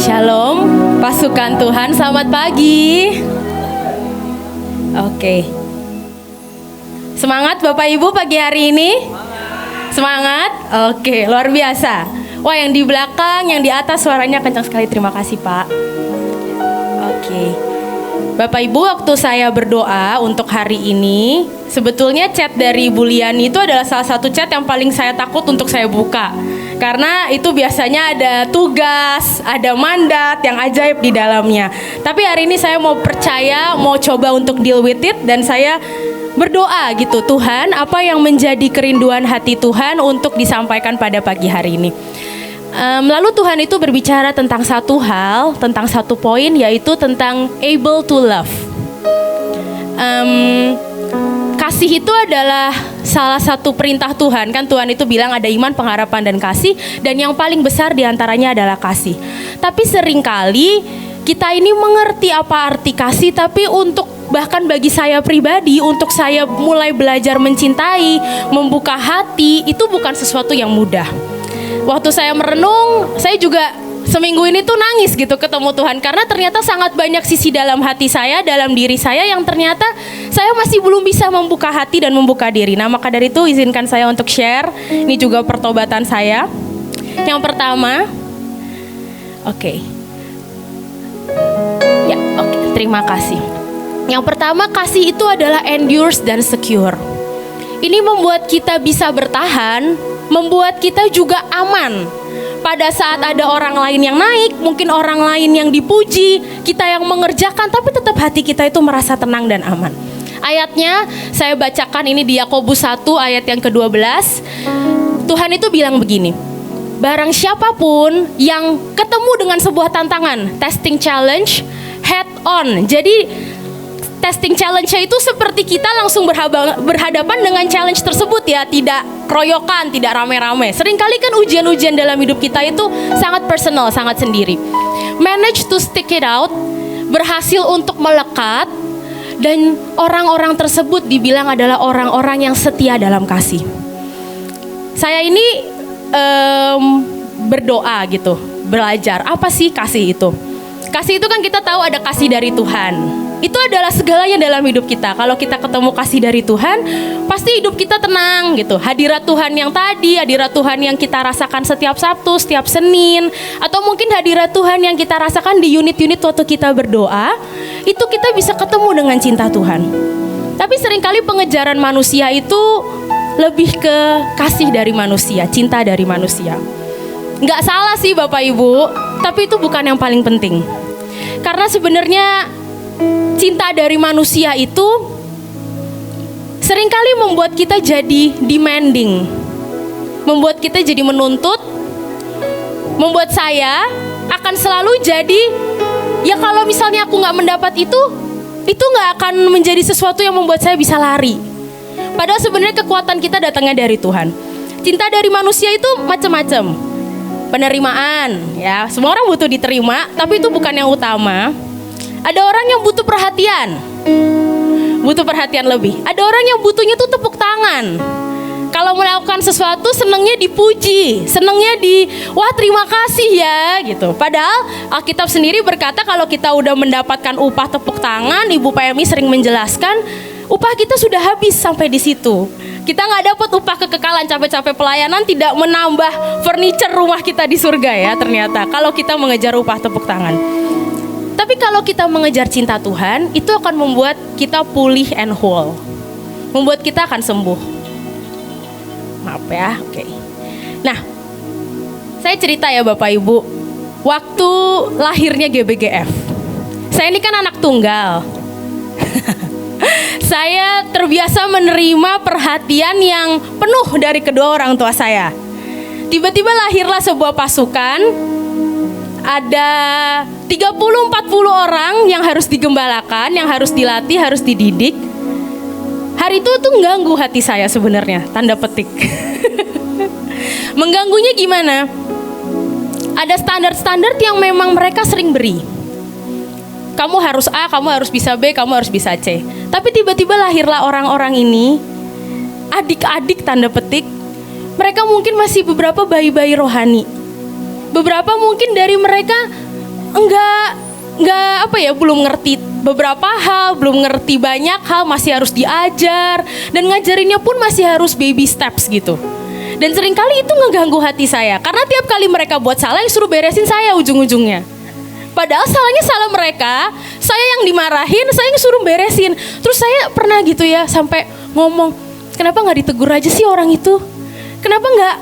Shalom, pasukan Tuhan, selamat pagi. Oke. Semangat Bapak Ibu pagi hari ini? Semangat? Oke, luar biasa. Wah, yang di belakang, yang di atas suaranya kencang sekali. Terima kasih Pak. Oke. Bapak Ibu, waktu saya berdoa untuk hari ini, sebetulnya chat dari Bu Liani itu adalah salah satu chat yang paling saya takut untuk saya buka. Karena itu biasanya ada tugas, ada mandat yang ajaib di dalamnya. Tapi hari ini saya mau percaya, mau coba untuk deal with it. Dan saya berdoa gitu, Tuhan, apa yang menjadi kerinduan hati Tuhan untuk disampaikan pada pagi hari ini. Lalu Tuhan itu berbicara tentang satu hal, tentang satu poin, yaitu tentang able to love. Kasih itu adalah salah satu perintah Tuhan. Kan Tuhan itu bilang ada iman, pengharapan, dan kasih. Dan yang paling besar diantaranya adalah kasih. Tapi seringkali kita ini mengerti apa arti kasih, tapi untuk bahkan bagi saya pribadi, untuk saya mulai belajar mencintai, membuka hati, itu bukan sesuatu yang mudah. Waktu saya merenung, saya juga seminggu ini tuh nangis gitu ketemu Tuhan. Karena ternyata sangat banyak sisi dalam hati saya, dalam diri saya yang ternyata saya masih belum bisa membuka hati dan membuka diri. Nah, maka dari itu izinkan saya untuk share. Ini juga pertobatan saya. Yang pertama, terima kasih. Yang pertama, kasih itu adalah endures dan secure. Ini membuat kita bisa bertahan, membuat kita juga aman. Pada saat ada orang lain yang naik, mungkin orang lain yang dipuji, kita yang mengerjakan, tapi tetap hati kita itu merasa tenang dan aman. Ayatnya saya bacakan ini di Yakobus 1 ayat yang ke-12. Tuhan itu bilang begini, barang siapapun yang ketemu dengan sebuah tantangan, testing challenge, head on. Jadi testing challenge-nya itu seperti kita langsung berhadapan dengan challenge tersebut ya, tidak keroyokan, tidak rame-rame. Seringkali kan ujian-ujian dalam hidup kita itu sangat personal, sangat sendiri. Manage to stick it out, berhasil untuk melekat, dan orang-orang tersebut dibilang adalah orang-orang yang setia dalam kasih. Saya ini berdoa gitu, belajar apa sih kasih itu. Kasih itu kan kita tahu ada kasih dari Tuhan. Itu adalah segalanya dalam hidup kita. Kalau kita ketemu kasih dari Tuhan, pasti hidup kita tenang gitu. Hadirat Tuhan yang tadi, hadirat Tuhan yang kita rasakan setiap Sabtu, setiap Senin, atau mungkin hadirat Tuhan yang kita rasakan di unit-unit waktu kita berdoa, itu kita bisa ketemu dengan cinta Tuhan. Tapi seringkali pengejaran manusia itu lebih ke kasih dari manusia, cinta dari manusia. Nggak salah sih Bapak Ibu, tapi itu bukan yang paling penting. Karena sebenarnya cinta dari manusia itu seringkali membuat kita jadi demanding, membuat kita jadi menuntut, membuat saya akan selalu jadi, ya kalau misalnya aku gak mendapat itu gak akan menjadi sesuatu yang membuat saya bisa lari. Padahal sebenarnya kekuatan kita datangnya dari Tuhan. Cinta dari manusia itu macam-macam. Penerimaan, ya semua orang butuh diterima, tapi itu bukan yang utama. Ada orang yang butuh perhatian lebih. Ada orang yang butuhnya tuh tepuk tangan. Kalau melakukan sesuatu senangnya dipuji, senangnya wah terima kasih ya gitu. Padahal Alkitab sendiri berkata kalau kita udah mendapatkan upah tepuk tangan, Ibu PMI sering menjelaskan, upah kita sudah habis sampai di situ. Kita nggak dapat upah kekekalan, capek-capek pelayanan tidak menambah furniture rumah kita di surga ya ternyata. Kalau kita mengejar upah tepuk tangan. Tapi kalau kita mengejar cinta Tuhan, itu akan membuat kita pulih and whole. Membuat kita akan sembuh. Maaf ya, oke. Nah, saya cerita ya Bapak Ibu. Waktu lahirnya GBGF. Saya ini kan anak tunggal. Saya terbiasa menerima perhatian yang penuh dari kedua orang tua saya. Tiba-tiba lahirlah sebuah pasukan. Ada 30-40 orang yang harus digembalakan, yang harus dilatih, harus dididik. Hari itu tuh mengganggu hati saya sebenarnya, tanda petik. Mengganggunya gimana? Ada standar-standar yang memang mereka sering beri. Kamu harus A, kamu harus bisa B, kamu harus bisa C. Tapi tiba-tiba lahirlah orang-orang ini, adik-adik tanda petik. Mereka mungkin masih beberapa bayi-bayi rohani. Beberapa mungkin dari mereka belum ngerti beberapa hal, belum ngerti banyak hal, masih harus diajar, dan ngajarinnya pun masih harus baby steps gitu. Dan seringkali itu ngeganggu hati saya, karena tiap kali mereka buat salah yang suruh beresin saya ujung-ujungnya. Padahal salahnya salah mereka, saya yang dimarahin, saya yang suruh beresin. Terus saya pernah gitu ya sampai ngomong, kenapa gak ditegur aja sih orang itu? Kenapa gak,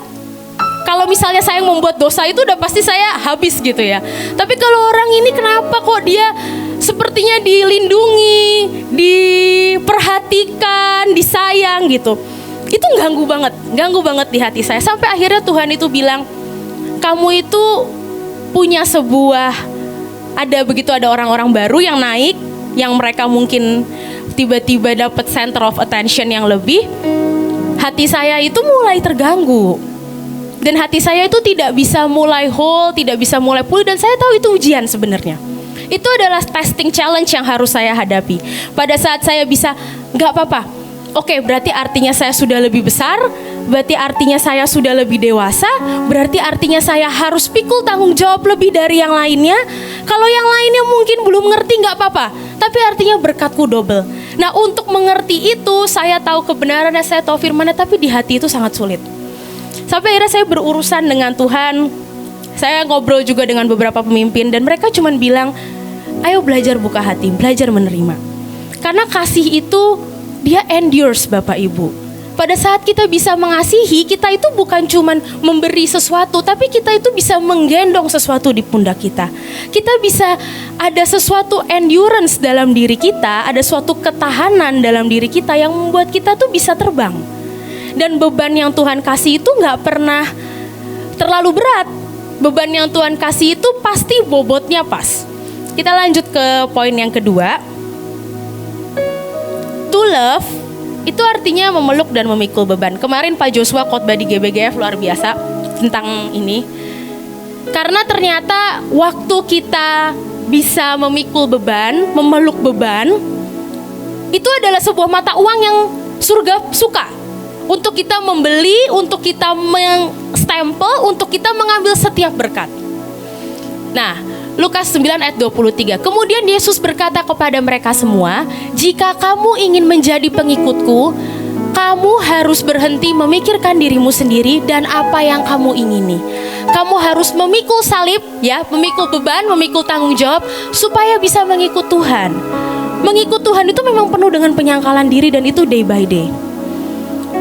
kalau misalnya saya yang membuat dosa itu udah pasti saya habis gitu ya. Tapi kalau orang ini kenapa kok dia sepertinya dilindungi, diperhatikan, disayang gitu. Itu ganggu banget di hati saya. Sampai akhirnya Tuhan itu bilang, kamu itu punya ada orang-orang baru yang naik, yang mereka mungkin tiba-tiba dapat center of attention yang lebih. Hati saya itu mulai terganggu. Dan hati saya itu tidak bisa mulai whole, tidak bisa mulai pulih. Dan saya tahu itu ujian sebenarnya. Itu adalah testing challenge yang harus saya hadapi. Pada saat saya bisa, gak apa-apa. Oke, berarti artinya saya sudah lebih besar. Berarti artinya saya sudah lebih dewasa. Berarti artinya saya harus pikul tanggung jawab lebih dari yang lainnya. Kalau yang lainnya mungkin belum ngerti, gak apa-apa. Tapi artinya berkatku double. Nah, untuk mengerti itu, saya tahu kebenarannya, saya tahu firman-Nya, tapi di hati itu sangat sulit. Sampai akhirnya saya berurusan dengan Tuhan. Saya ngobrol juga dengan beberapa pemimpin, dan mereka cuma bilang, ayo belajar buka hati, belajar menerima. Karena kasih itu dia endures, Bapak Ibu. Pada saat kita bisa mengasihi, kita itu bukan cuma memberi sesuatu, tapi kita itu bisa menggendong sesuatu di pundak kita. Kita bisa ada sesuatu endurance dalam diri kita, ada suatu ketahanan dalam diri kita yang membuat kita tuh bisa terbang. Dan beban yang Tuhan kasih itu gak pernah terlalu berat. Beban yang Tuhan kasih itu pasti bobotnya pas. Kita lanjut ke poin yang kedua. To love itu artinya memeluk dan memikul beban. Kemarin Pak Joshua khotbah di GBGF luar biasa tentang ini. Karena ternyata waktu kita bisa memikul beban, memeluk beban, itu adalah sebuah mata uang yang surga suka. Untuk kita membeli, untuk kita stempel, untuk kita mengambil setiap berkat. Nah, Lukas 9 ayat 23. Kemudian Yesus berkata kepada mereka semua, jika kamu ingin menjadi pengikutku, kamu harus berhenti memikirkan dirimu sendiri dan apa yang kamu ingini. Kamu harus memikul salib, ya, memikul beban, memikul tanggung jawab, supaya bisa mengikut Tuhan. Mengikut Tuhan itu memang penuh dengan penyangkalan diri, dan itu day by day.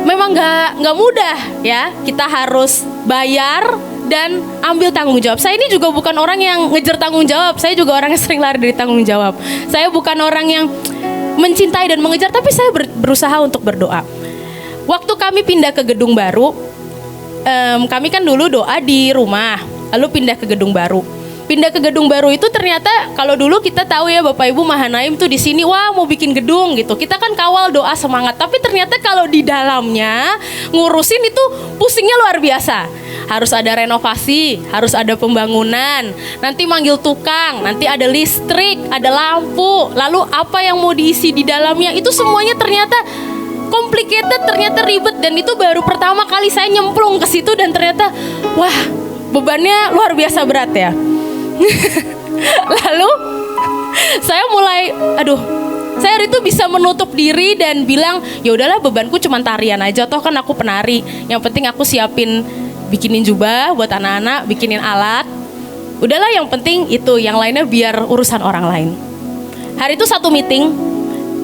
Memang gak mudah ya, kita harus bayar dan ambil tanggung jawab. Saya ini juga bukan orang yang ngejar tanggung jawab, saya juga orang yang sering lari dari tanggung jawab. Saya bukan orang yang mencintai dan mengejar, tapi saya berusaha untuk berdoa. Waktu kami pindah ke gedung baru, kami kan dulu doa di rumah, lalu pindah ke gedung baru. Pindah ke gedung baru itu ternyata kalau dulu kita tahu ya Bapak Ibu Mahanaim tuh di sini wah mau bikin gedung gitu. Kita kan kawal doa semangat, tapi ternyata kalau di dalamnya ngurusin itu pusingnya luar biasa. Harus ada renovasi, harus ada pembangunan, nanti manggil tukang, nanti ada listrik, ada lampu, lalu apa yang mau diisi di dalamnya itu semuanya ternyata complicated, ternyata ribet, dan itu baru pertama kali saya nyemplung ke situ dan ternyata wah bebannya luar biasa berat ya. Lalu saya mulai saya itu bisa menutup diri dan bilang ya udahlah bebanku cuma tarian aja, toh kan aku penari, yang penting aku siapin bikinin jubah buat anak-anak, bikinin alat, udahlah yang penting itu, yang lainnya biar urusan orang lain. Hari itu satu meeting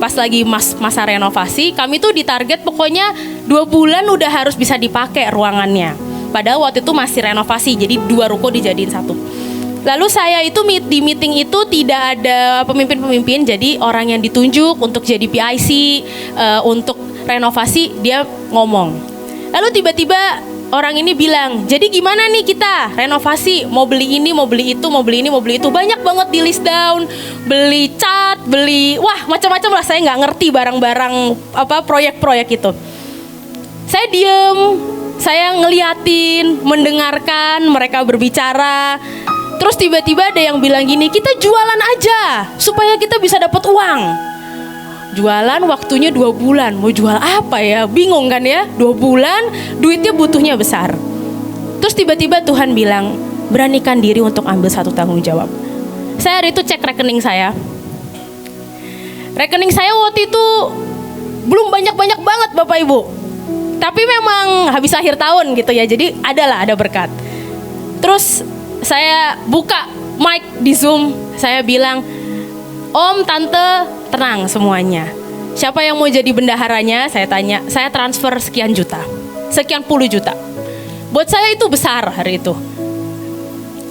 pas lagi masa renovasi, kami tuh ditarget pokoknya 2 bulan udah harus bisa dipakai ruangannya, padahal waktu itu masih renovasi, jadi 2 ruko dijadiin satu. Lalu saya itu di meeting itu tidak ada pemimpin-pemimpin, jadi orang yang ditunjuk untuk jadi PIC, untuk renovasi, dia ngomong. Lalu tiba-tiba orang ini bilang, jadi gimana nih kita renovasi, mau beli ini, mau beli itu, mau beli ini, mau beli itu, banyak banget di list down, beli cat, beli, wah macam-macam lah, saya nggak ngerti barang-barang proyek-proyek itu. Saya diem, saya ngeliatin, mendengarkan mereka berbicara. Terus tiba-tiba ada yang bilang gini, kita jualan aja supaya kita bisa dapat uang. Jualan waktunya 2 bulan, mau jual apa ya? Bingung kan ya, 2 bulan duitnya butuhnya besar. Terus tiba-tiba Tuhan bilang, beranikan diri untuk ambil satu tanggung jawab. Saya hari itu cek rekening saya. Rekening saya waktu itu belum banyak-banyak banget Bapak Ibu. Tapi memang habis akhir tahun gitu ya, jadi ada berkat. Terus saya buka mic di Zoom, saya bilang, Om, Tante, tenang semuanya. Siapa yang mau jadi bendaharanya? Saya tanya, saya transfer sekian juta, sekian puluh juta. Buat saya itu besar hari itu.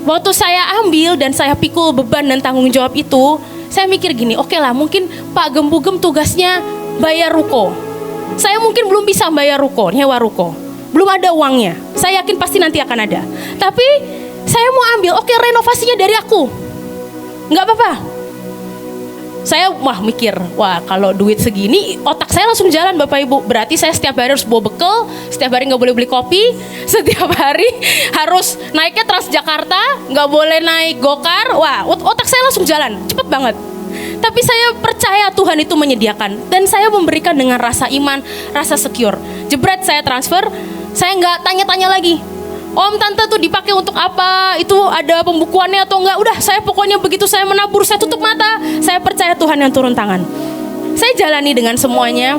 Waktu saya ambil dan saya pikul beban dan tanggung jawab itu, saya mikir gini, oke lah mungkin Pak Gembugem tugasnya bayar ruko. Saya mungkin belum bisa bayar ruko, nyewa ruko. Belum ada uangnya, saya yakin pasti nanti akan ada. Tapi saya mau ambil, oke renovasinya dari aku. Nggak apa-apa. Saya mikir, kalau duit segini otak saya langsung jalan Bapak Ibu. Berarti saya setiap hari harus bawa bekal, setiap hari gak boleh beli kopi, setiap hari harus naiknya Transjakarta, gak boleh naik gokar. Otak saya langsung jalan, cepet banget. Tapi saya percaya Tuhan itu menyediakan. Dan saya memberikan dengan rasa iman, rasa secure. Jebret saya transfer, saya gak tanya-tanya lagi, Om, Tante tuh dipakai untuk apa? Itu ada pembukuannya atau enggak? Udah, saya pokoknya begitu saya menabur, saya tutup mata. Saya percaya Tuhan yang turun tangan. Saya jalani dengan semuanya.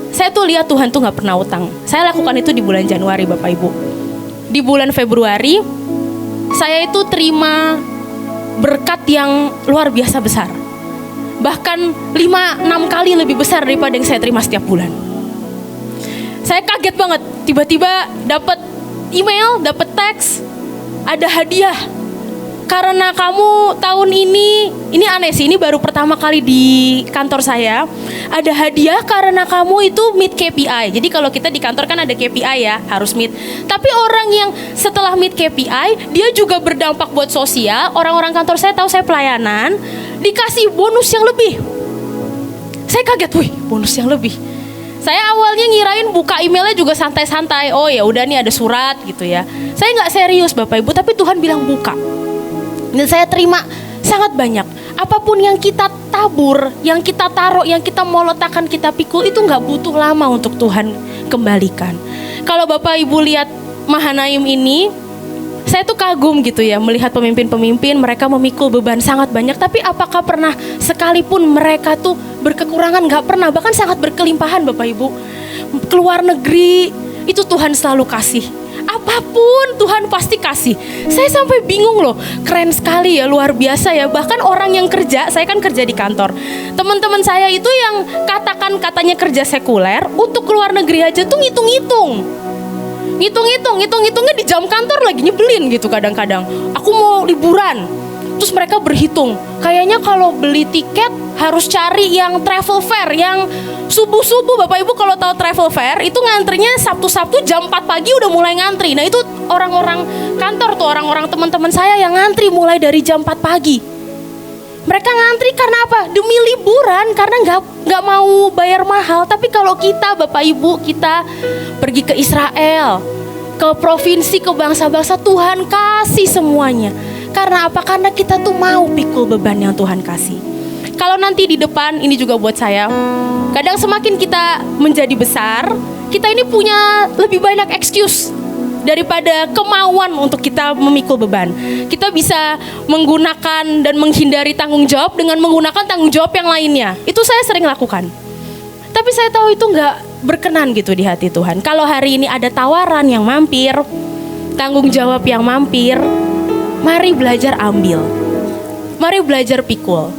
Saya tuh lihat Tuhan tuh gak pernah utang. Saya lakukan itu di bulan Januari Bapak Ibu. Di bulan Februari, saya itu terima berkat yang luar biasa besar. Bahkan 5-6 kali lebih besar daripada yang saya terima setiap bulan. Saya kaget banget, tiba-tiba dapat email, dapat teks, ada hadiah. Karena kamu tahun ini aneh sih, ini baru pertama kali di kantor saya. Ada hadiah karena kamu itu meet KPI. Jadi kalau kita di kantor kan ada KPI ya, harus meet. Tapi orang yang setelah meet KPI, dia juga berdampak buat sosial. Orang-orang kantor saya tahu saya pelayanan, dikasih bonus yang lebih. Saya kaget, bonus yang lebih. Saya awalnya ngirain buka emailnya juga santai-santai. Oh ya udah nih ada surat gitu ya. Saya nggak serius Bapak Ibu, tapi Tuhan bilang buka. Dan saya terima sangat banyak. Apapun yang kita tabur, yang kita taruh, yang kita mau letakkan, kita pikul, itu nggak butuh lama untuk Tuhan kembalikan. Kalau Bapak Ibu lihat Mahanaim ini, saya tuh kagum gitu ya melihat pemimpin-pemimpin mereka memikul beban sangat banyak. Tapi apakah pernah sekalipun mereka tuh berkekurangan? Gak pernah, bahkan sangat berkelimpahan Bapak Ibu. Keluar negeri itu Tuhan selalu kasih. Apapun Tuhan pasti kasih. Saya sampai bingung loh, keren sekali ya, luar biasa ya. Bahkan orang yang kerja, saya kan kerja di kantor, teman-teman saya itu yang katanya kerja sekuler, untuk keluar negeri aja tuh Ngitung-ngitungnya di jam kantor lagi nyebelin gitu kadang-kadang. Aku mau liburan, terus mereka berhitung, kayaknya kalau beli tiket harus cari yang travel fair, yang subuh-subuh. Bapak Ibu kalau tahu travel fair, itu ngantrinya Sabtu-Sabtu jam 4 pagi udah mulai ngantri. Nah itu orang-orang kantor tuh, orang-orang teman-teman saya yang ngantri mulai dari jam 4 pagi. Mereka ngantri karena apa? Demi liburan, karena nggak mau bayar mahal. Tapi kalau kita Bapak Ibu, kita pergi ke Israel, ke provinsi, ke bangsa-bangsa, Tuhan kasih semuanya. Karena apa? Karena kita tuh mau pikul beban yang Tuhan kasih. Kalau nanti di depan, ini juga buat saya, kadang semakin kita menjadi besar, kita ini punya lebih banyak excuse daripada kemauan untuk kita memikul beban. Kita bisa menggunakan dan menghindari tanggung jawab dengan menggunakan tanggung jawab yang lainnya. Itu saya sering lakukan. Tapi saya tahu itu gak berkenan gitu di hati Tuhan. Kalau hari ini ada tawaran yang mampir, tanggung jawab yang mampir, mari belajar ambil. Mari belajar pikul.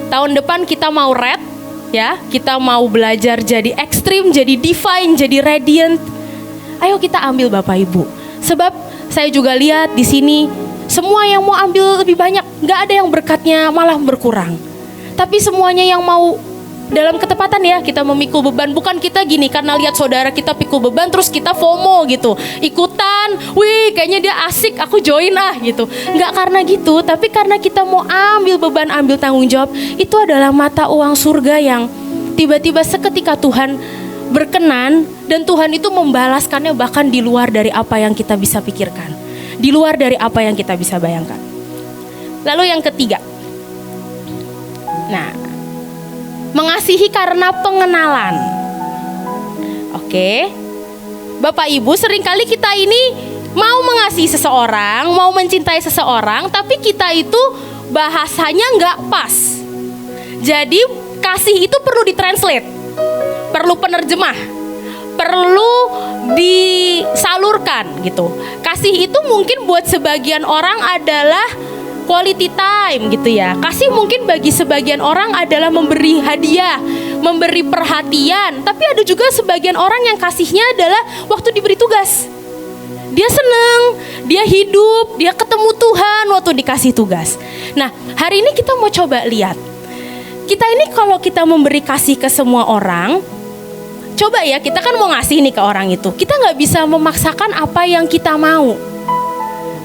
Tahun depan kita mau red, ya, kita mau belajar jadi ekstrim, jadi divine, jadi radiant. Ayo kita ambil Bapak Ibu. Sebab saya juga lihat di sini semua yang mau ambil lebih banyak, nggak ada yang berkatnya malah berkurang. Tapi semuanya yang mau dalam ketepatan ya kita memikul beban. Bukan kita gini karena lihat saudara kita pikul beban terus kita FOMO gitu, ikutan, wih kayaknya dia asik aku join gitu. Nggak karena gitu, tapi karena kita mau ambil beban, ambil tanggung jawab. Itu adalah mata uang surga yang tiba-tiba seketika Tuhan berkenan, dan Tuhan itu membalaskannya bahkan di luar dari apa yang kita bisa pikirkan, di luar dari apa yang kita bisa bayangkan. Lalu yang ketiga, nah, mengasihi karena pengenalan. Oke, Bapak Ibu, seringkali kita ini mau mengasihi seseorang, mau mencintai seseorang, tapi kita itu bahasanya nggak pas. Jadi kasih itu perlu ditranslate, perlu penerjemah, perlu disalurkan gitu. Kasih itu mungkin buat sebagian orang adalah quality time gitu ya. Kasih mungkin bagi sebagian orang adalah memberi hadiah, memberi perhatian. Tapi ada juga sebagian orang yang kasihnya adalah waktu diberi tugas. Dia seneng, dia hidup, dia ketemu Tuhan waktu dikasih tugas. Nah, hari ini kita mau coba lihat. Kita ini kalau kita memberi kasih ke semua orang, coba ya, kita kan mau ngasih nih ke orang itu. Kita gak bisa memaksakan apa yang kita mau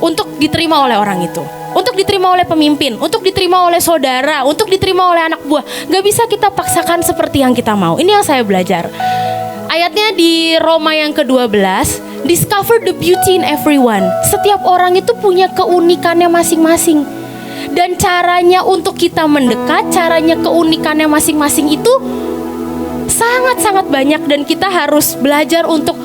untuk diterima oleh orang itu, untuk diterima oleh pemimpin, untuk diterima oleh saudara, untuk diterima oleh anak buah. Gak bisa kita paksakan seperti yang kita mau. Ini yang saya belajar. Ayatnya di Roma yang ke-12, discover the beauty in everyone. Setiap orang itu punya keunikannya masing-masing. Dan caranya untuk kita mendekat, caranya keunikannya masing-masing itu sangat-sangat banyak. Dan kita harus belajar untuk,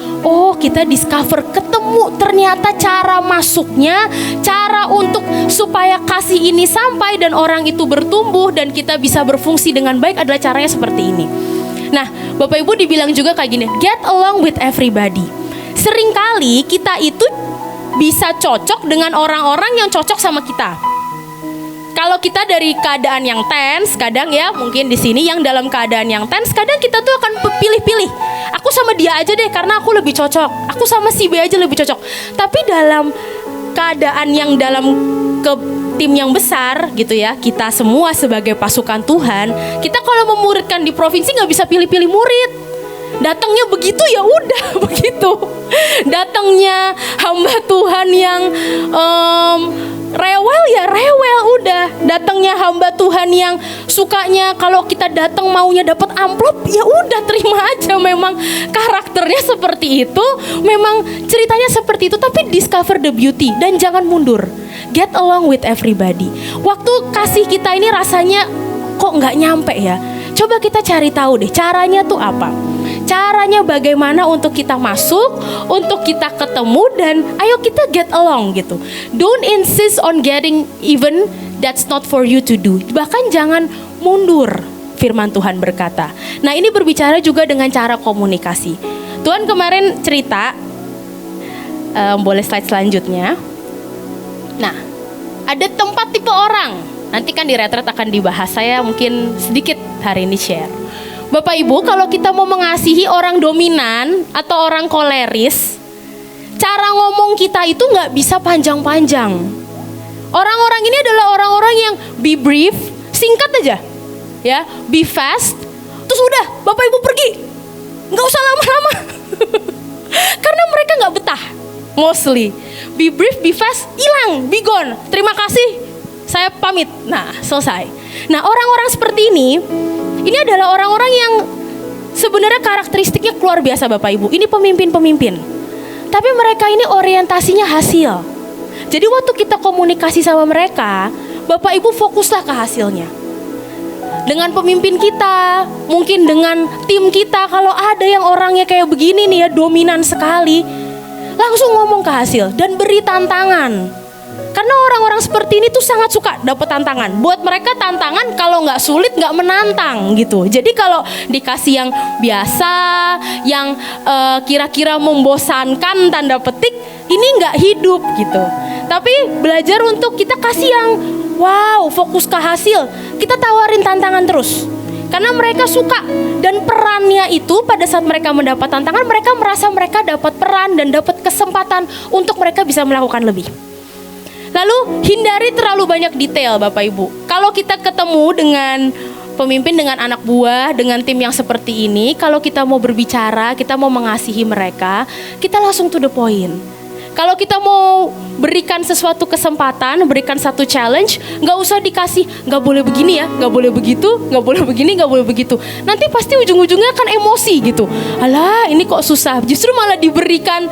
kita discover, ketemu ternyata cara masuknya, cara untuk supaya kasih ini sampai dan orang itu bertumbuh dan kita bisa berfungsi dengan baik adalah caranya seperti ini. Nah, Bapak Ibu dibilang juga kayak gini, get along with everybody. Seringkali kita itu bisa cocok dengan orang-orang yang cocok sama kita. Kalau kita dari keadaan yang tense, kadang ya mungkin di sini yang dalam keadaan yang tense, kadang kita tuh akan pilih-pilih. Aku sama dia aja deh karena aku lebih cocok. Aku sama si B aja lebih cocok. Tapi dalam keadaan yang dalam tim yang besar gitu ya, kita semua sebagai pasukan Tuhan, kita kalau memuridkan di provinsi nggak bisa pilih-pilih murid. Datangnya begitu ya udah begitu. Datangnya hamba Tuhan yang rewel ya rewel udah. Datangnya hamba Tuhan yang sukanya kalau kita datang maunya dapat amplop, ya udah terima aja. Memang karakternya seperti itu, memang ceritanya seperti itu. Tapi discover the beauty dan jangan mundur. Get along with everybody. Waktu kasih kita ini rasanya kok nggak nyampe ya. Coba kita cari tahu deh caranya tuh apa. Caranya bagaimana untuk kita masuk, untuk kita ketemu dan ayo kita get along gitu. Don't insist on getting even, that's not for you to do. Bahkan jangan mundur, firman Tuhan berkata. Nah, ini berbicara juga dengan cara komunikasi. Tuhan kemarin cerita, boleh slide selanjutnya. Nah, ada tempat tipe orang. Nanti kan di retret akan dibahas, saya mungkin sedikit hari ini share. Bapak Ibu, kalau kita mau mengasihi orang dominan atau orang koleris, cara ngomong kita itu nggak bisa panjang-panjang. Orang-orang ini adalah orang-orang yang be brief, singkat aja, ya, be fast, terus udah, Bapak Ibu pergi, nggak usah lama-lama, karena mereka nggak betah, mostly. Be brief, be fast, hilang, be gone, terima kasih, saya pamit, nah selesai. Nah, orang-orang seperti ini adalah orang-orang yang sebenarnya karakteristiknya luar biasa Bapak Ibu. Ini pemimpin-pemimpin. Tapi mereka ini orientasinya hasil. Jadi waktu kita komunikasi sama mereka, Bapak Ibu fokuslah ke hasilnya. Dengan pemimpin kita, mungkin dengan tim kita, kalau ada yang orangnya kayak begini nih ya, dominan sekali, langsung ngomong ke hasil dan beri tantangan. Karena orang-orang seperti ini tuh sangat suka dapat tantangan. Buat mereka tantangan kalau nggak sulit nggak menantang gitu. Jadi kalau dikasih yang biasa, yang kira-kira membosankan tanda petik, ini nggak hidup gitu. Tapi belajar untuk kita kasih yang wow, fokus ke hasil. Kita tawarin tantangan terus. Karena mereka suka dan perannya itu pada saat mereka mendapat tantangan, mereka merasa mereka dapat peran dan dapat kesempatan untuk mereka bisa melakukan lebih. Lalu hindari terlalu banyak detail Bapak Ibu. Kalau kita ketemu dengan pemimpin, dengan anak buah, dengan tim yang seperti ini, kalau kita mau berbicara, kita mau mengasihi mereka, kita langsung to the point. Kalau kita mau berikan sesuatu kesempatan, berikan satu challenge, gak usah dikasih, gak boleh begini ya, gak boleh begitu, gak boleh begini, gak boleh begitu. Nanti pasti ujung-ujungnya kan emosi gitu. Alah ini kok susah, justru malah diberikan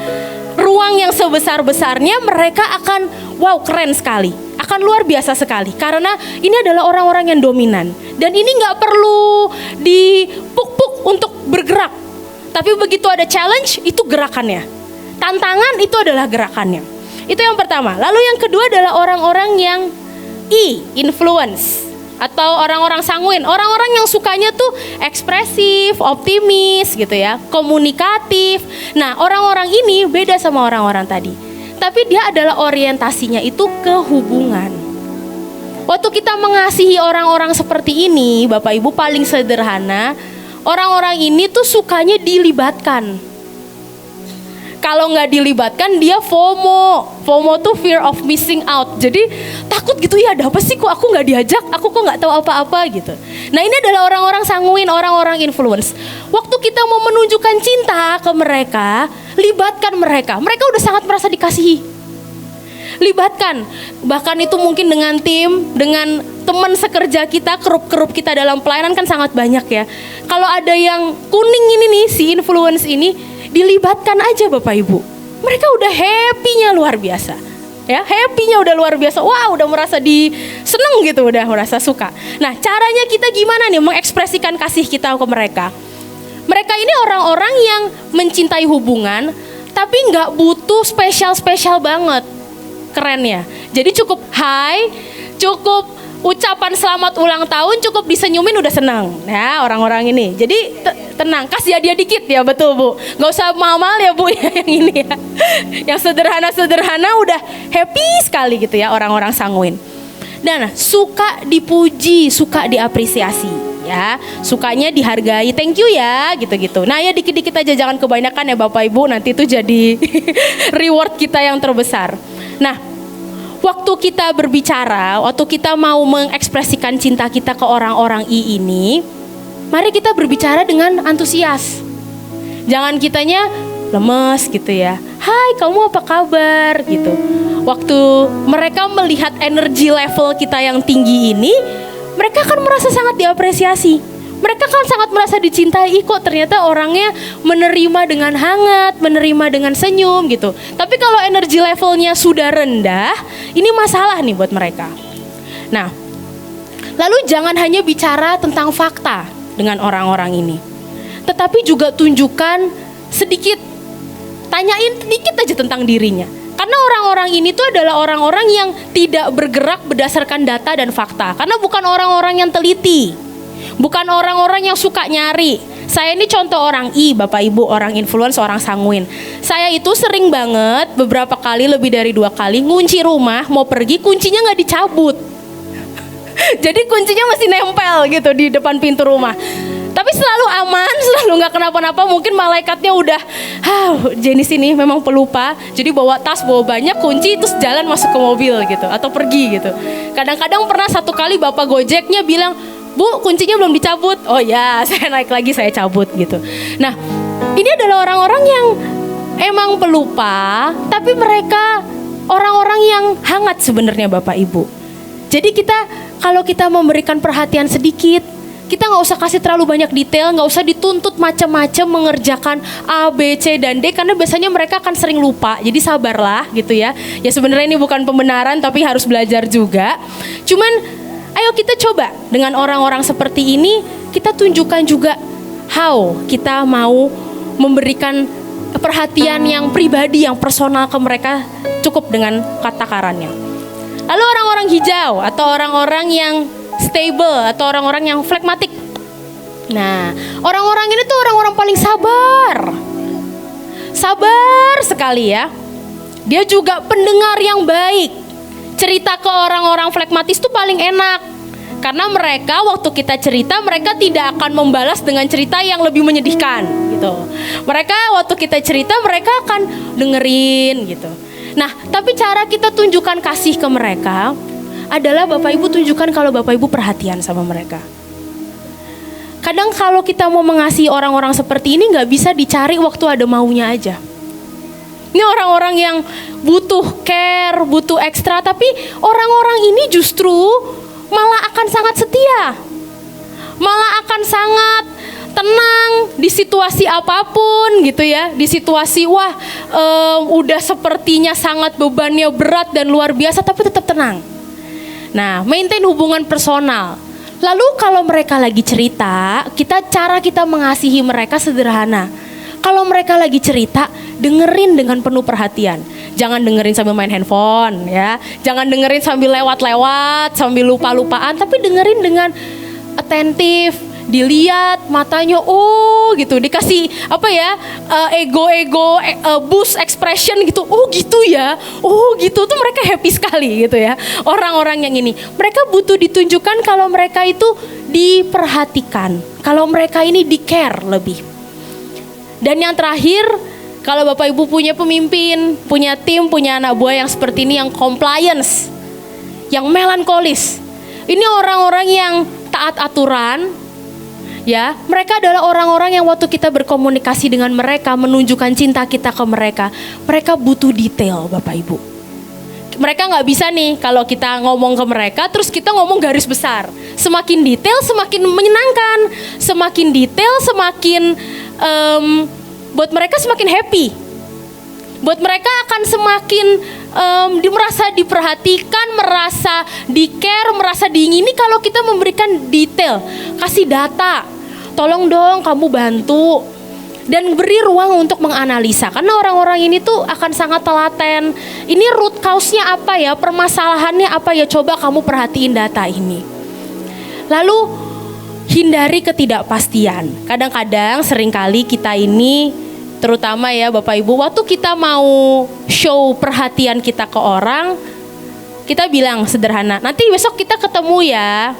ruang yang sebesar-besarnya, mereka akan wow keren sekali, akan luar biasa sekali. Karena ini adalah orang-orang yang dominan. Dan ini gak perlu dipuk-puk untuk bergerak. Tapi begitu ada challenge, itu gerakannya. Tantangan itu adalah gerakannya. Itu yang pertama. Lalu yang kedua adalah orang-orang yang Influence. Atau orang-orang sanguin, orang-orang yang sukanya tuh ekspresif, optimis gitu ya, komunikatif. Nah, orang-orang ini beda sama orang-orang tadi. Tapi dia adalah orientasinya itu ke hubungan. Waktu kita mengasihi orang-orang seperti ini, Bapak Ibu, paling sederhana, orang-orang ini tuh sukanya dilibatkan. Kalau nggak dilibatkan dia FOMO. FOMO tuh fear of missing out. Jadi takut gitu ya, ada apa sih kok aku nggak diajak, aku kok nggak tahu apa-apa gitu. Nah, ini adalah orang-orang sanguin, orang-orang influence. Waktu kita mau menunjukkan cinta ke mereka, libatkan mereka. Mereka udah sangat merasa dikasihi. Libatkan. Bahkan itu mungkin dengan tim, dengan teman sekerja kita, kerup-kerup kita dalam pelayanan kan sangat banyak ya. Kalau ada yang kuning ini nih, si influence ini, dilibatkan aja Bapak Ibu. Mereka udah happy-nya luar biasa. Ya, happy-nya udah luar biasa. Wah, udah merasa seneng gitu, udah merasa suka. Nah, caranya kita gimana nih mengekspresikan kasih kita ke mereka? Mereka ini orang-orang yang mencintai hubungan, tapi nggak butuh spesial-spesial banget. Keren ya. Jadi cukup hai, cukup ucapan selamat ulang tahun, cukup disenyumin udah senang. Nah, orang-orang ini. Jadi tenang, kasih hadiah dikit ya, betul Bu. Gak usah mahal ya Bu ya, yang ini ya. Yang sederhana-sederhana udah happy sekali gitu ya orang-orang sanguin. Dan suka dipuji, suka diapresiasi ya. Sukanya dihargai, thank you ya gitu-gitu. Nah ya dikit-dikit aja, jangan kebanyakan ya Bapak Ibu, nanti itu jadi reward kita yang terbesar. Nah, waktu kita berbicara, waktu kita mau mengekspresikan cinta kita ke orang-orang ini, mari kita berbicara dengan antusias. Jangan kitanya lemes gitu ya. Hai, kamu apa kabar gitu. Waktu mereka melihat energi level kita yang tinggi ini, mereka akan merasa sangat diapresiasi. Mereka kan sangat merasa dicintai, kok ternyata orangnya menerima dengan hangat, menerima dengan senyum gitu. Tapi kalau energi levelnya sudah rendah, ini masalah nih buat mereka. Nah, lalu jangan hanya bicara tentang fakta dengan orang-orang ini, tetapi juga tunjukkan sedikit, tanyain sedikit aja tentang dirinya. Karena orang-orang ini tuh adalah orang-orang yang tidak bergerak berdasarkan data dan fakta. Karena bukan orang-orang yang teliti. Bukan orang-orang yang suka nyari. Saya ini contoh orang Bapak Ibu, orang influence, orang sanguin. Saya itu sering banget, beberapa kali, lebih dari 2 kali, ngunci rumah, mau pergi, kuncinya gak dicabut. Jadi kuncinya masih nempel gitu di depan pintu rumah. Tapi selalu aman, selalu gak kenapa-napa. Mungkin malaikatnya udah, jenis ini memang pelupa. Jadi bawa tas, bawa banyak kunci, terus jalan masuk ke mobil gitu, atau pergi gitu. Kadang-kadang pernah 1 kali bapak Gojeknya bilang, Bu, kuncinya belum dicabut. Oh ya, saya naik lagi, saya cabut gitu. Nah, ini adalah orang-orang yang emang pelupa, tapi mereka orang-orang yang hangat sebenarnya Bapak Ibu. Jadi kalau kita memberikan perhatian sedikit, kita gak usah kasih terlalu banyak detail, gak usah dituntut macam-macam mengerjakan A, B, C, dan D, karena biasanya mereka akan sering lupa. Jadi sabarlah gitu ya. Ya sebenarnya ini bukan pembenaran, tapi harus belajar juga. Cuman ayo kita coba dengan orang-orang seperti ini, kita tunjukkan juga how kita mau memberikan perhatian yang pribadi, yang personal ke mereka, cukup dengan kata-katanya. Lalu orang-orang hijau atau orang-orang yang stable atau orang-orang yang flekmatik. Nah, orang-orang ini tuh orang-orang paling sabar. Sabar sekali ya. Dia juga pendengar yang baik. Cerita ke orang-orang flekmatis itu paling enak. Karena mereka waktu kita cerita, mereka tidak akan membalas dengan cerita yang lebih menyedihkan gitu. Mereka waktu kita cerita, mereka akan dengerin gitu. Nah, tapi cara kita tunjukkan kasih ke mereka adalah Bapak Ibu tunjukkan kalau Bapak Ibu perhatian sama mereka. Kadang kalau kita mau mengasihi orang-orang seperti ini, gak bisa dicari waktu ada maunya aja. Ini orang-orang yang butuh care, butuh ekstra, tapi orang-orang ini justru malah akan sangat setia. Malah akan sangat tenang di situasi apapun gitu ya. Di situasi udah sepertinya sangat bebannya berat dan luar biasa, tapi tetap tenang. Nah, maintain hubungan personal. Lalu kalau mereka lagi cerita, cara kita mengasihi mereka sederhana. Kalau mereka lagi cerita, dengerin dengan penuh perhatian. Jangan dengerin sambil main handphone ya. Jangan dengerin sambil lewat-lewat, sambil lupa-lupaan, tapi dengerin dengan atentif, dilihat matanya, oh gitu, dikasih apa ya, boost expression gitu, oh gitu ya, oh gitu, tuh mereka happy sekali gitu ya. Orang-orang yang ini, mereka butuh ditunjukkan kalau mereka itu diperhatikan, kalau mereka ini di care lebih. Dan yang terakhir, kalau Bapak Ibu punya pemimpin, punya tim, punya anak buah yang seperti ini, yang compliance, yang melankolis, ini orang-orang yang taat aturan, ya. Mereka adalah orang-orang yang waktu kita berkomunikasi dengan mereka, menunjukkan cinta kita ke mereka, mereka butuh detail, Bapak Ibu. Mereka nggak bisa nih kalau kita ngomong ke mereka, terus kita ngomong garis besar. Semakin detail, semakin menyenangkan. Semakin detail, semakin buat mereka semakin happy. Buat mereka akan semakin merasa diperhatikan, merasa di-care, merasa diingini kalau kita memberikan detail. Kasih data, tolong dong kamu bantu. Dan beri ruang untuk menganalisa. Karena orang-orang ini tuh akan sangat telaten. Ini root cause-nya apa ya, permasalahannya apa ya, coba kamu perhatiin data ini. Lalu hindari ketidakpastian. Kadang-kadang seringkali kita ini, terutama ya Bapak Ibu, waktu kita mau show perhatian kita ke orang, kita bilang sederhana, nanti besok kita ketemu ya,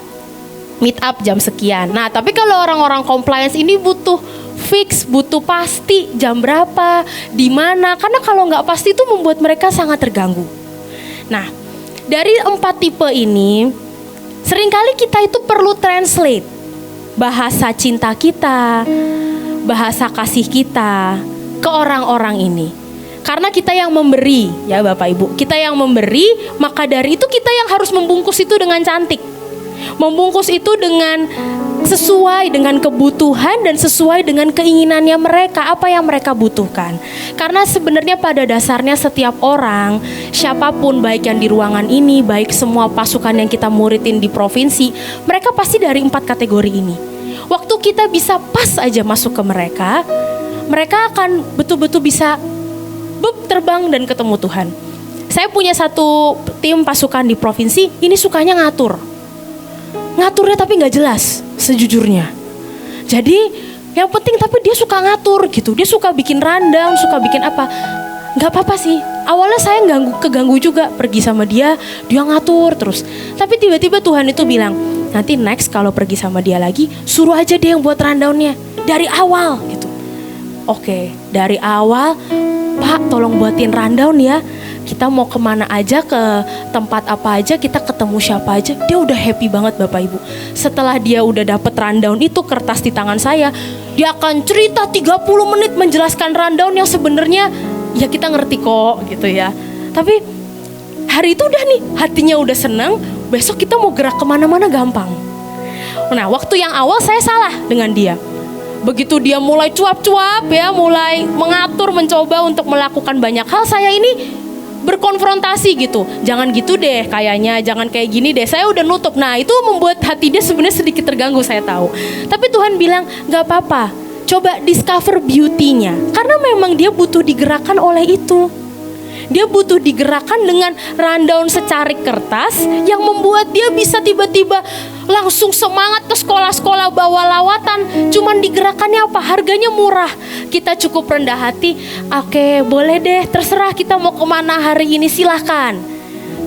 meet up jam sekian. Nah tapi kalau orang-orang compliance ini butuh fix, butuh pasti jam berapa, di mana, karena kalau nggak pasti itu membuat mereka sangat terganggu. Nah dari 4 tipe ini, seringkali kita itu perlu translate bahasa cinta kita, bahasa kasih kita ke orang-orang ini. Karena kita yang memberi ya Bapak Ibu, kita yang memberi, maka dari itu kita yang harus membungkus itu dengan cantik. Membungkus itu dengan sesuai dengan kebutuhan dan sesuai dengan keinginannya mereka, apa yang mereka butuhkan. Karena sebenarnya pada dasarnya setiap orang, siapapun, baik yang di ruangan ini, baik semua pasukan yang kita muridin di provinsi, mereka pasti dari 4 kategori ini. Waktu kita bisa pas aja masuk ke mereka, mereka akan betul-betul bisa terbang dan ketemu Tuhan. Saya punya satu tim pasukan di provinsi, ini sukanya ngaturnya tapi nggak jelas sejujurnya. Jadi yang penting tapi dia suka ngatur gitu, dia suka bikin rundown, suka bikin apa. Nggak apa-apa sih, awalnya saya keganggu juga, pergi sama dia ngatur terus. Tapi tiba-tiba Tuhan itu bilang, nanti next kalau pergi sama dia lagi, suruh aja dia yang buat rundownnya dari awal gitu. Oke, dari awal, Pak tolong buatin rundown ya. Kita mau kemana aja, ke tempat apa aja, kita ketemu siapa aja. Dia udah happy banget Bapak Ibu. Setelah dia udah dapet rundown itu, kertas di tangan saya, dia akan cerita 30 menit menjelaskan rundown yang sebenarnya ya kita ngerti kok gitu ya. Tapi hari itu udah nih, hatinya udah senang, besok kita mau gerak kemana-mana gampang. Nah waktu yang awal saya salah dengan dia. Begitu dia mulai cuap-cuap ya, mulai mengatur, mencoba untuk melakukan banyak hal, saya ini berkonfrontasi gitu. Jangan gitu deh kayaknya, jangan kayak gini deh, saya udah nutup. Nah itu membuat hati dia sebenarnya sedikit terganggu, saya tahu. Tapi Tuhan bilang gak apa-apa, coba discover beauty-nya. Karena memang dia butuh digerakkan oleh itu. Dia butuh digerakkan dengan rundown secarik kertas yang membuat dia bisa tiba-tiba langsung semangat ke sekolah-sekolah bawa lawatan. Cuman digerakkannya apa? Harganya murah. Kita cukup rendah hati. Oke, boleh deh, terserah kita mau kemana hari ini, silahkan.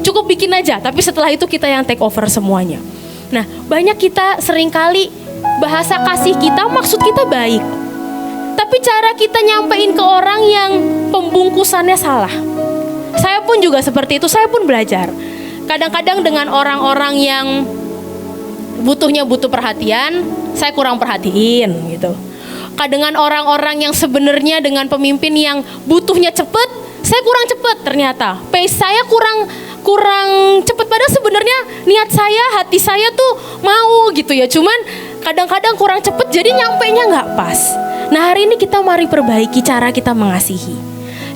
Cukup bikin aja, tapi setelah itu kita yang take over semuanya. Nah, banyak kita seringkali bahasa kasih kita, maksud kita baik. Tapi cara kita nyampein ke orang yang pembungkusannya salah. Saya pun juga seperti itu, saya pun belajar. Kadang-kadang dengan orang-orang yang butuh perhatian, saya kurang perhatiin gitu. Dengan orang-orang yang sebenarnya dengan pemimpin yang butuhnya cepet, saya kurang cepet ternyata. Pace saya kurang cepet, padahal sebenarnya niat saya, hati saya tuh mau gitu ya. Cuman kadang-kadang kurang cepet, jadi nyampenya nggak pas. Nah hari ini kita mari perbaiki cara kita mengasihi.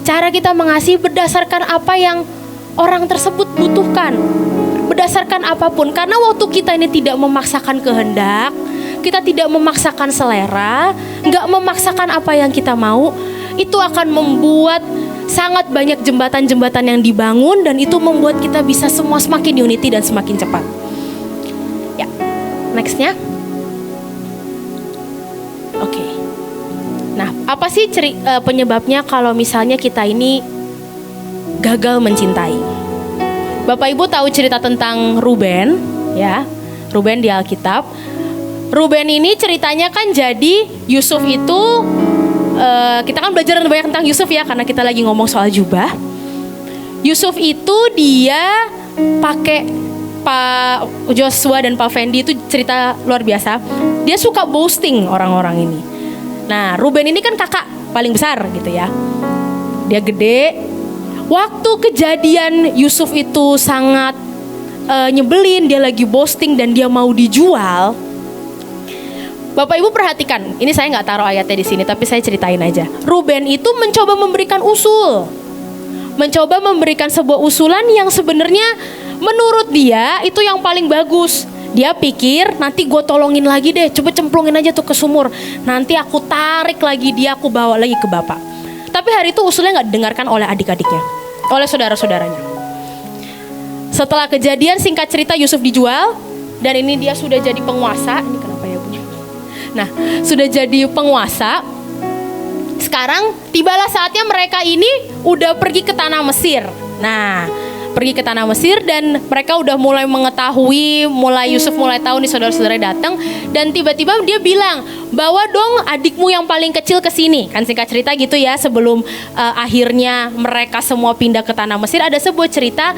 Cara kita mengasihi berdasarkan apa yang orang tersebut butuhkan. Berdasarkan apapun. Karena waktu kita ini tidak memaksakan kehendak, kita tidak memaksakan selera, gak memaksakan apa yang kita mau, itu akan membuat sangat banyak jembatan-jembatan yang dibangun, dan itu membuat kita bisa semua semakin unity dan semakin cepat. Ya, nextnya. Oke. Nah, apa sih penyebabnya kalau misalnya kita ini gagal mencintai? Bapak Ibu tahu cerita tentang Ruben, ya? Ruben di Alkitab. Ruben ini ceritanya kan jadi Yusuf itu, kita kan belajar banyak tentang Yusuf ya, karena kita lagi ngomong soal jubah. Yusuf itu dia pakai Pak Joshua dan Pak Fendi, itu cerita luar biasa. Dia suka boasting orang-orang ini. Nah, Ruben ini kan kakak paling besar gitu ya. Dia gede. Waktu kejadian Yusuf itu sangat nyebelin, dia lagi boasting dan dia mau dijual. Bapak Ibu perhatikan, ini saya nggak taruh ayatnya di sini, tapi saya ceritain aja. Ruben itu mencoba memberikan usul, mencoba memberikan sebuah usulan yang sebenarnya menurut dia itu yang paling bagus. Dia pikir nanti gue tolongin lagi deh, coba cemplungin aja tuh ke sumur. Nanti aku tarik lagi dia, aku bawa lagi ke bapak. Tapi hari itu usulnya nggak didengarkan oleh adik-adiknya, oleh saudara-saudaranya. Setelah kejadian, singkat cerita Yusuf dijual, dan ini dia sudah jadi penguasa. Ini kenapa ya Bu? Nah, sudah jadi penguasa. Sekarang tibalah saatnya mereka ini udah pergi ke tanah Mesir. Nah, pergi ke tanah Mesir dan mereka udah mulai mengetahui, Yusuf mulai tahu nih saudara-saudara datang, dan tiba-tiba dia bilang, bawa dong adikmu yang paling kecil ke sini. Kan singkat cerita gitu ya, sebelum akhirnya mereka semua pindah ke tanah Mesir, ada sebuah cerita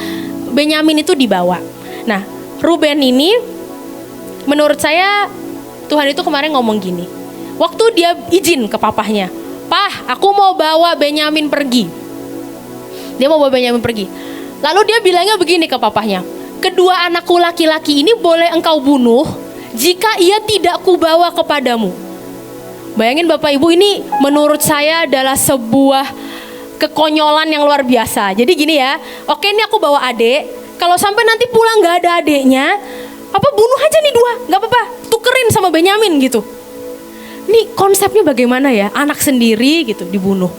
Benyamin itu dibawa. Nah, Ruben ini menurut saya Tuhan itu kemarin ngomong gini. Waktu dia izin ke papahnya, "Pah, aku mau bawa Benyamin pergi." Dia mau bawa Benyamin pergi. Lalu dia bilangnya begini ke papahnya, "Kedua anakku laki-laki ini boleh engkau bunuh jika ia tidak kubawa kepadamu." Bayangin Bapak Ibu, ini menurut saya adalah sebuah kekonyolan yang luar biasa. Jadi gini ya, oke ini aku bawa adik, kalau sampai nanti pulang gak ada adiknya, apa bunuh aja nih dua, gak apa-apa, tukerin sama Benyamin gitu. Ini konsepnya bagaimana ya, anak sendiri gitu dibunuh.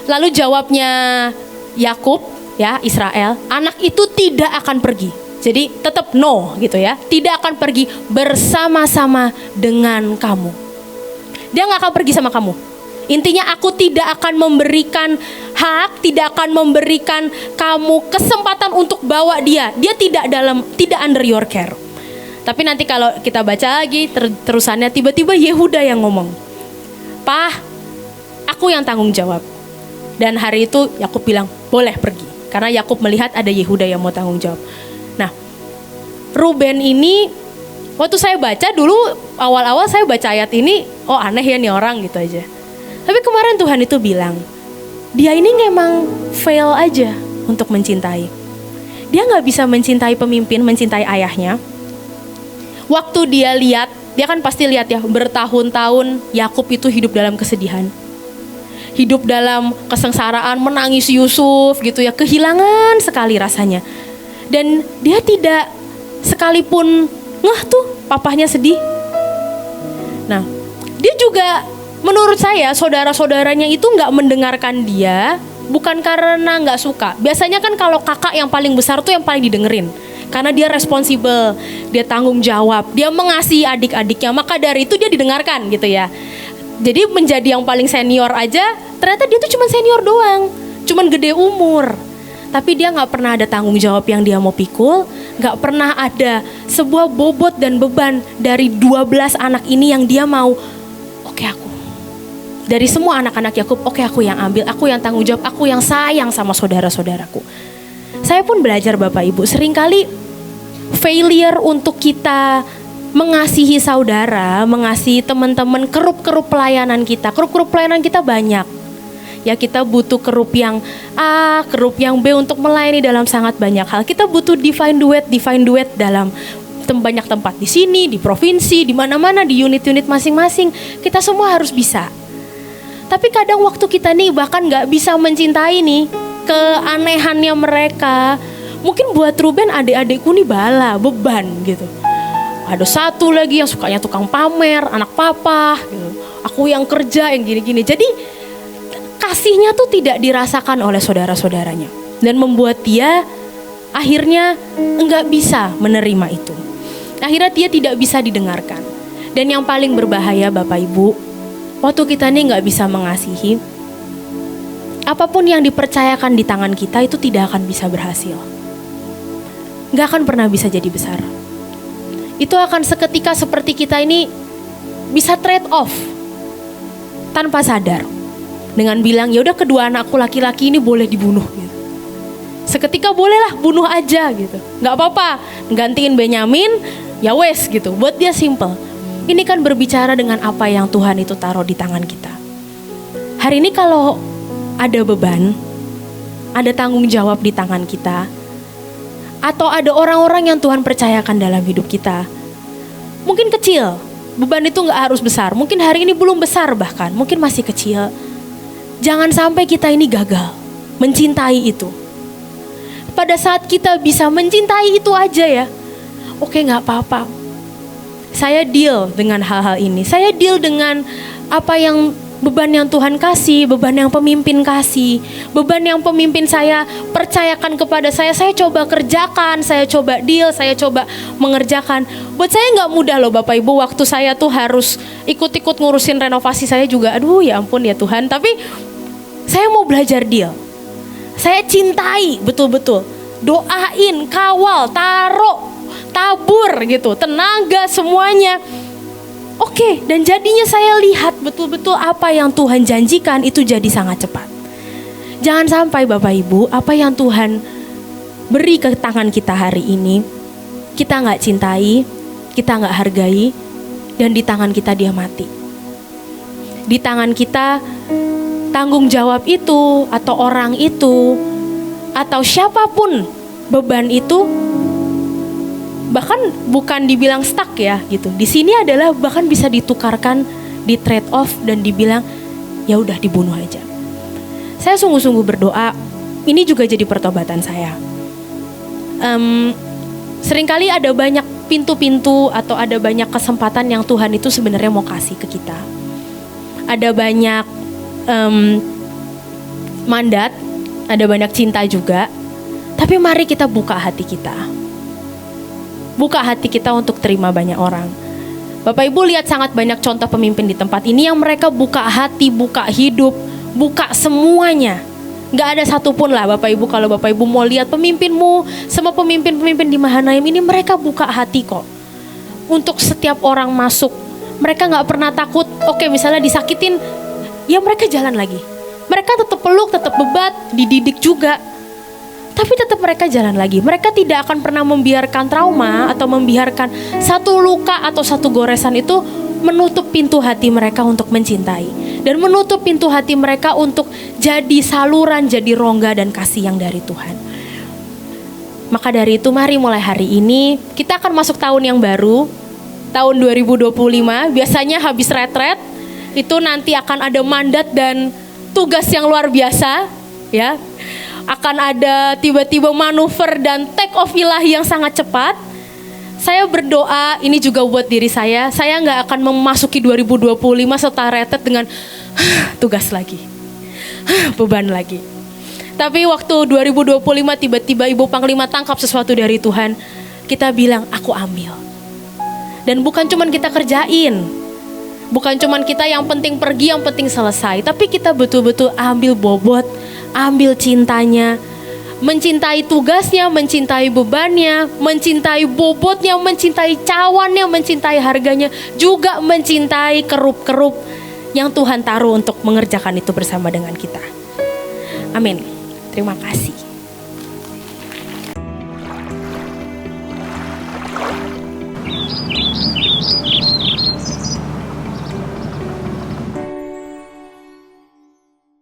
Lalu jawabnya Yakub, ya Israel, anak itu tidak akan pergi. Jadi tetap no gitu ya, tidak akan pergi bersama-sama dengan kamu. Dia gak akan pergi sama kamu. Intinya aku tidak akan memberikan hak, tidak akan memberikan kamu kesempatan untuk bawa dia. Dia tidak under your care. Tapi nanti kalau kita baca lagi terusannya, tiba-tiba Yehuda yang ngomong, "Pah, aku yang tanggung jawab." Dan hari itu Yakub bilang, "Boleh pergi." Karena Yakub melihat ada Yehuda yang mau tanggung jawab. Nah, Ruben ini waktu saya baca dulu, awal-awal saya baca ayat ini, oh aneh ya nih orang gitu aja. Tapi kemarin Tuhan itu bilang, dia ini memang fail aja untuk mencintai. Dia gak bisa mencintai pemimpin, mencintai ayahnya. Waktu dia lihat, dia kan pasti lihat ya, bertahun-tahun Yakub itu hidup dalam kesedihan, hidup dalam kesengsaraan, menangis Yusuf gitu ya, kehilangan sekali rasanya. Dan dia tidak sekalipun ngeh tuh papahnya sedih. Nah, dia juga menurut saya saudara-saudaranya itu gak mendengarkan dia, bukan karena gak suka. Biasanya kan kalau kakak yang paling besar tuh yang paling didengerin, karena dia responsibel, dia tanggung jawab, dia mengasihi adik-adiknya, maka dari itu dia didengarkan gitu ya. Jadi menjadi yang paling senior aja, ternyata dia tuh cuma senior doang, cuma gede umur. Tapi dia gak pernah ada tanggung jawab yang dia mau pikul, gak pernah ada sebuah bobot dan beban dari 12 anak ini yang dia mau, oke aku. Dari semua anak-anak Yakub, oke aku yang ambil, aku yang tanggung jawab, aku yang sayang sama saudara-saudaraku. Saya pun belajar Bapak Ibu, seringkali failure untuk kita mengasihi saudara, mengasihi teman-teman, kerup-kerup pelayanan kita. Kerup-kerup pelayanan kita banyak. Ya kita butuh kerup yang A, kerup yang B untuk melayani dalam sangat banyak hal. Kita butuh divine duet dalam banyak tempat, di sini, di provinsi, di mana-mana, di unit-unit masing-masing. Kita semua harus bisa. Tapi kadang waktu kita nih bahkan gak bisa mencintai nih keanehannya mereka. Mungkin buat Ruben, adik-adikku nih bala, beban gitu. Ada satu lagi yang sukanya tukang pamer, anak papa gitu. Aku yang kerja, yang gini-gini. Jadi kasihnya tuh tidak dirasakan oleh saudara-saudaranya. Dan membuat dia akhirnya enggak bisa menerima itu. Akhirnya dia tidak bisa didengarkan. Dan yang paling berbahaya Bapak Ibu, waktu kita nih enggak bisa mengasihi, apapun yang dipercayakan di tangan kita itu tidak akan bisa berhasil. Enggak akan pernah bisa jadi besar. Itu akan seketika seperti kita ini bisa trade off tanpa sadar dengan bilang ya udah kedua anakku laki-laki ini boleh dibunuh gitu. Seketika bolehlah bunuh aja gitu, nggak apa-apa, gantiin Benyamin ya wes gitu. Buat dia simple. Ini kan berbicara dengan apa yang Tuhan itu taruh di tangan kita. Hari ini kalau ada beban, ada tanggung jawab di tangan kita, atau ada orang-orang yang Tuhan percayakan dalam hidup kita, mungkin kecil, beban itu gak harus besar. Mungkin hari ini belum besar bahkan, mungkin masih kecil. Jangan sampai kita ini gagal mencintai itu. Pada saat kita bisa mencintai itu aja ya, oke gak apa-apa. Saya deal dengan hal-hal ini. Saya deal dengan apa yang beban yang Tuhan kasih, beban yang pemimpin kasih, beban yang pemimpin saya percayakan kepada saya coba kerjakan, saya coba deal, saya coba mengerjakan. Buat saya gak mudah loh Bapak Ibu, waktu saya tuh harus ikut-ikut ngurusin renovasi saya juga, aduh ya ampun ya Tuhan. Tapi saya mau belajar deal. Saya cintai betul-betul, doain, kawal, taruh, tabur gitu, tenaga semuanya. Oke, dan jadinya saya lihat betul-betul apa yang Tuhan janjikan itu jadi sangat cepat. Jangan sampai Bapak Ibu, apa yang Tuhan beri ke tangan kita hari ini, kita gak cintai, kita gak hargai, dan di tangan kita dia mati. Di tangan kita tanggung jawab itu, atau orang itu, atau siapapun beban itu, bahkan bukan dibilang stuck ya gitu. Di sini adalah bahkan bisa ditukarkan, di trade off dan dibilang ya udah dibunuh aja. Saya sungguh-sungguh berdoa, ini juga jadi pertobatan saya. Seringkali ada banyak pintu-pintu atau ada banyak kesempatan yang Tuhan itu sebenarnya mau kasih ke kita. Ada banyak mandat, ada banyak cinta juga. Tapi mari kita buka hati kita. Buka hati kita untuk terima banyak orang. Bapak Ibu lihat sangat banyak contoh pemimpin di tempat ini yang mereka buka hati, buka hidup, buka semuanya. Gak ada satupun lah Bapak Ibu, kalau Bapak Ibu mau lihat pemimpinmu, semua pemimpin-pemimpin di Mahanaim ini mereka buka hati kok. Untuk setiap orang masuk, mereka gak pernah takut. Oke, misalnya disakitin, ya mereka jalan lagi. Mereka tetap peluk, tetap bebat, dididik juga. Tapi tetap mereka jalan lagi. Mereka tidak akan pernah membiarkan trauma atau membiarkan satu luka atau satu goresan itu menutup pintu hati mereka untuk mencintai. Dan menutup pintu hati mereka untuk jadi saluran, jadi rongga dan kasih yang dari Tuhan. Maka dari itu mari mulai hari ini kita akan masuk tahun yang baru. Tahun 2025 biasanya habis retret itu nanti akan ada mandat dan tugas yang luar biasa ya. Akan ada tiba-tiba manuver dan take off ilahi yang sangat cepat. Saya berdoa ini juga buat diri saya gak akan memasuki 2025 setelah retret dengan tugas lagi, beban lagi. Tapi waktu 2025 tiba-tiba Ibu Panglima tangkap sesuatu dari Tuhan, kita bilang aku ambil. Dan bukan cuman kita kerjain, bukan cuman kita yang penting pergi, yang penting selesai, tapi kita betul-betul ambil bobot, ambil cintanya, mencintai tugasnya, mencintai bebannya, mencintai bobotnya, mencintai cawannya, mencintai harganya, juga mencintai kerup-kerup yang Tuhan taruh untuk mengerjakan itu bersama dengan kita. Amin. Terima kasih.